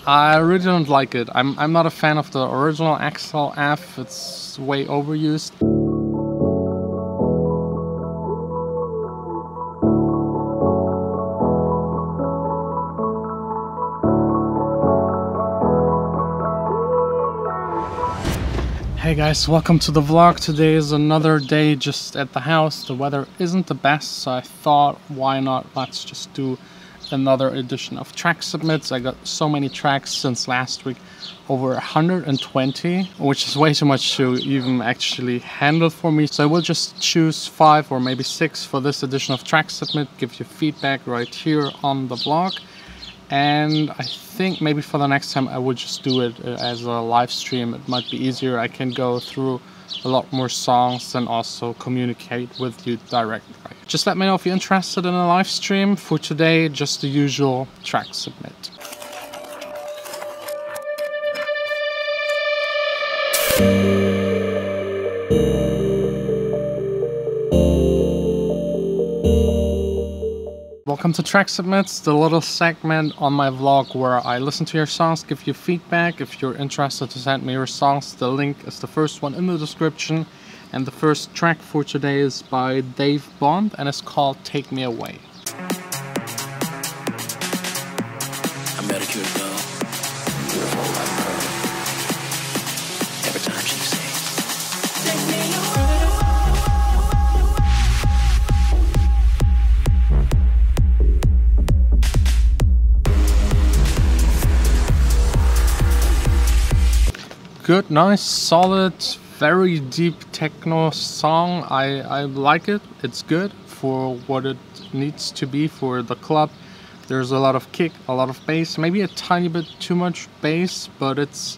I really don't like it. I'm not a fan of the original XLF. It's way overused. Hey guys, welcome to the vlog. Today is another day just at the house. The weather isn't the best, so I thought, why not, let's just do another edition of track submits. I got so many tracks since last week, over 120, which is way too much to even actually handle for me. So I will just choose 5 or maybe 6 for this edition of track submit, give you feedback right here on the vlog. And I think maybe for the next time I would just do it as a live stream. It might be easier. I can go through a lot more songs and also communicate with you directly. Just let me know if you're interested in a live stream. For today, just the usual track submit. Welcome to Track Submits, the little segment on my vlog where I listen to your songs, give you feedback. If you're interested to send me your songs, the link is the first one in the description. And the first track for today is by Dave Bond and it's called Take Me Away. I met a cute girl, beautiful like pearl. Every time she sings, take me away. Good, nice, solid, very deep techno song. I like it. It's good for what it needs to be for the club. There's a lot of kick, a lot of bass, maybe a tiny bit too much bass, but it's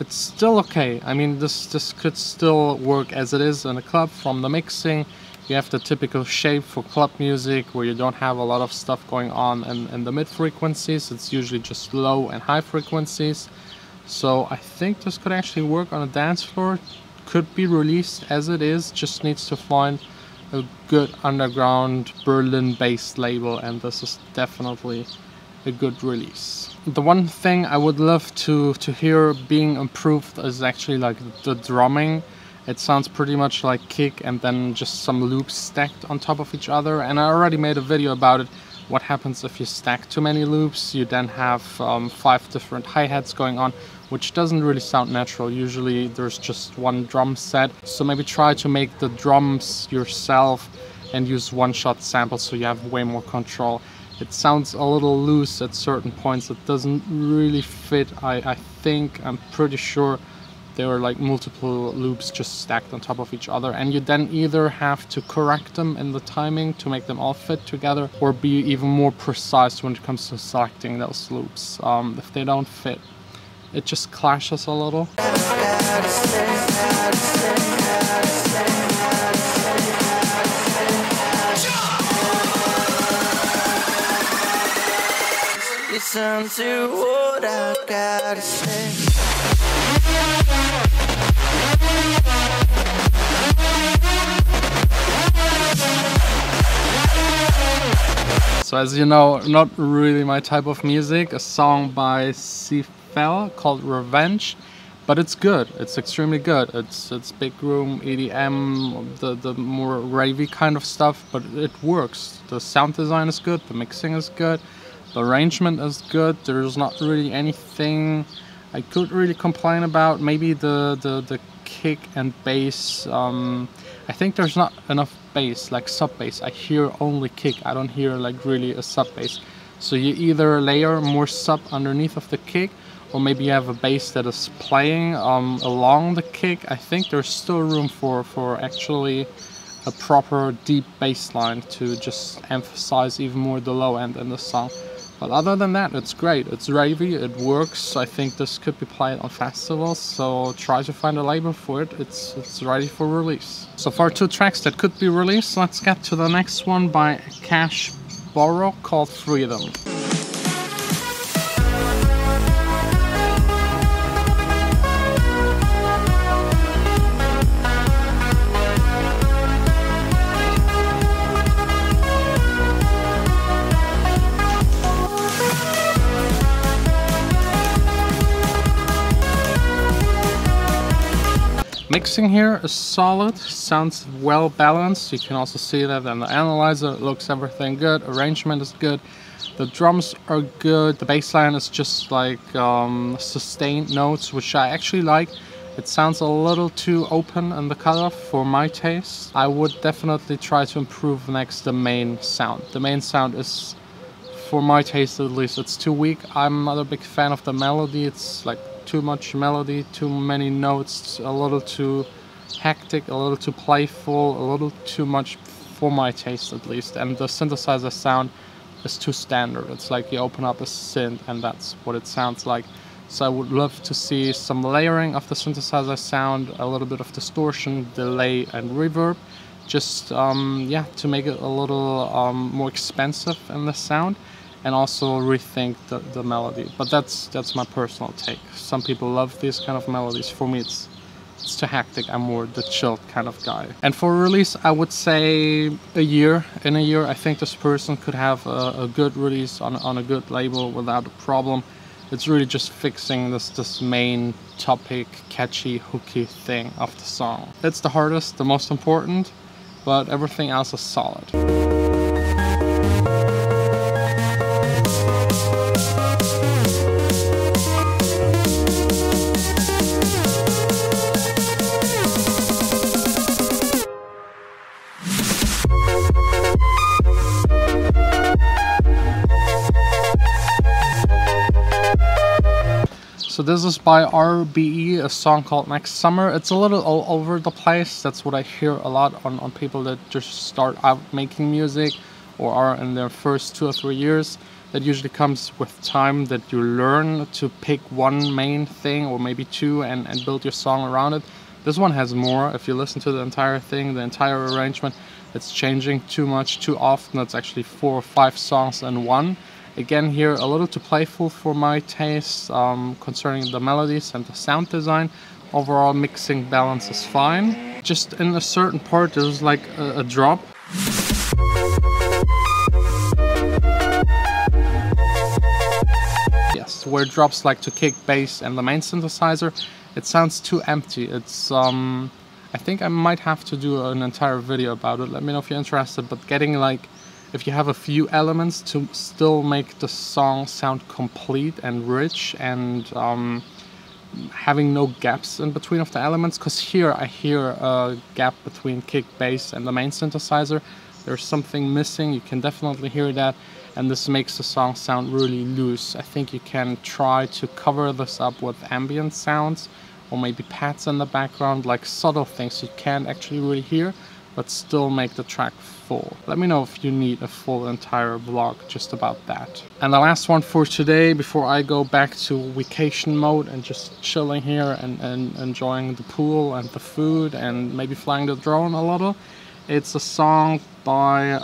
still okay. I mean, this could still work as it is in a club. From the mixing, you have the typical shape for club music where you don't have a lot of stuff going on in the mid frequencies. It's usually just low and high frequencies. So I think this could actually work on a dance floor. Could be released as it is, just needs to find a good underground Berlin-based label, and this is definitely a good release. The one thing I would love to hear being improved is actually like the drumming. It sounds pretty much like kick and then just some loops stacked on top of each other, and I already made a video about it. What happens if you stack too many loops? You then have 5 different hi-hats going on, which doesn't really sound natural. Usually there's just one drum set. So maybe try to make the drums yourself and use one-shot samples so you have way more control. It sounds a little loose at certain points. It doesn't really fit. I'm pretty sure there were like multiple loops just stacked on top of each other, and you then either have to correct them in the timing to make them all fit together, or be even more precise when it comes to selecting those loops. If they don't fit, it just clashes a little. Listen to what I gotta say. So as you know, not really my type of music. A song by C-Fell called Revenge, but it's good. It's extremely good. It's big room, EDM, the more ravey kind of stuff, but it works. The sound design is good, the mixing is good, the arrangement is good. There's not really anything I could really complain about. Maybe the kick and bass. I think there's not enough bass, like sub bass. I hear only kick. I don't hear like really a sub bass. So you either layer more sub underneath of the kick, or maybe you have a bass that is playing along the kick. I think there's still room for actually a proper deep bass line to just emphasize even more the low end in the song. But other than that, it's great. It's ravey, it works. I think this could be played on festivals, so try to find a label for it. It's ready for release. So far 2 tracks that could be released. Let's get to the next one by Cash Borrow called Freedom. Mixing here is solid, sounds well balanced. You can also see that in the analyzer. It looks everything good, arrangement is good. The drums are good. The bass line is just like sustained notes, which I actually like. It sounds a little too open in the cutoff for my taste. I would definitely try to improve next the main sound. The main sound is, for my taste at least, it's too weak. I'm not a big fan of the melody. It's like too much melody, too many notes, a little too hectic, a little too playful, a little too much for my taste at least. And the synthesizer sound is too standard. It's like you open up a synth and that's what it sounds like. So I would love to see some layering of the synthesizer sound, a little bit of distortion, delay and reverb, just yeah, to make it a little more expensive in the sound. And also rethink the melody, but that's my personal take. Some people love these kind of melodies. For me, it's too hectic. I'm more the chilled kind of guy. And for release, I would say a year. In a year, I think this person could have a good release on a good label without a problem. It's really just fixing this main topic, catchy, hooky thing of the song. It's the hardest, the most important, but everything else is solid. So this is by RBE, a song called Next Summer. It's a little all over the place. That's what I hear a lot on people that just start out making music or are in their first 2 or 3 years. That usually comes with time, that you learn to pick one main thing or maybe two and build your song around it. This one has more. If you listen to the entire thing, the entire arrangement, it's changing too much, too often. It's actually 4 or 5 songs in one. Again, here a little too playful for my taste concerning the melodies and the sound design. Overall mixing balance is fine. Just in a certain part there's like a drop. Yes, where it drops like to kick, bass and the main synthesizer. It sounds too empty. It's I think I might have to do an entire video about it. Let me know if you're interested. But getting like, if you have a few elements to still make the song sound complete and rich and having no gaps in between of the elements, because here I hear a gap between kick, bass and the main synthesizer. There's something missing, you can definitely hear that, and this makes the song sound really loose. I think you can try to cover this up with ambient sounds or maybe pads in the background, like subtle things you can't actually really hear, but still make the track full. Let me know if you need a full entire vlog just about that. And the last one for today, before I go back to vacation mode and just chilling here and enjoying the pool and the food and maybe flying the drone a little. It's a song by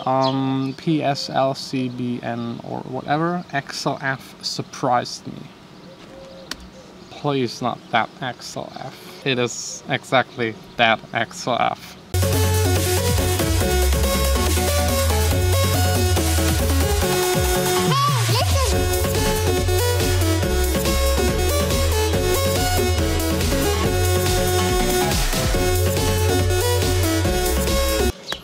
PSLCBN or whatever. XLF Surprised Me. Please not that XLF. It is exactly that XLF.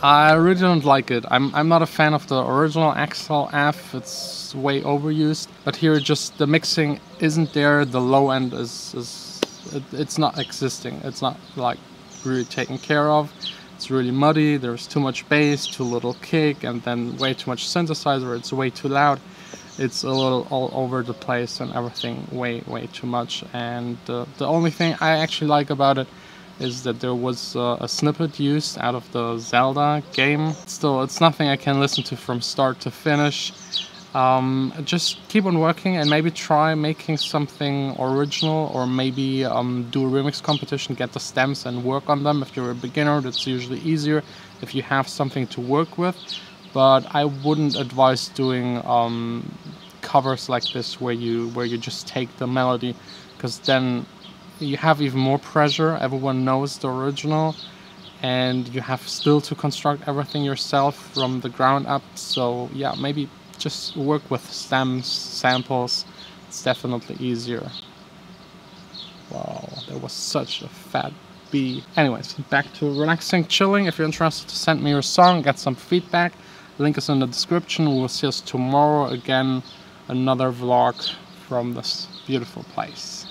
I really don't like it. I'm not a fan of the original XLF. It's way overused. But here, just the mixing isn't there. The low end it's not existing. It's not like really taken care of. It's really muddy. There's too much bass, too little kick, and then way too much synthesizer. It's way too loud. It's a little all over the place and everything way too much. And the only thing I actually like about it is that there was a snippet used out of the Zelda game. Still, it's nothing I can listen to from start to finish. Just keep on working and maybe try making something original, or maybe do a remix competition, get the stems and work on them. If you're a beginner, that's usually easier if you have something to work with. But I wouldn't advise doing covers like this where you just take the melody, because then you have even more pressure. Everyone knows the original and you have still to construct everything yourself from the ground up. So yeah, maybe just work with stems, samples. It's definitely easier. Wow, there was such a fat be. Anyways, back to relaxing, chilling. If you're interested to send me your song, get some feedback, link is in the description. We will see us tomorrow again, another vlog from this beautiful place.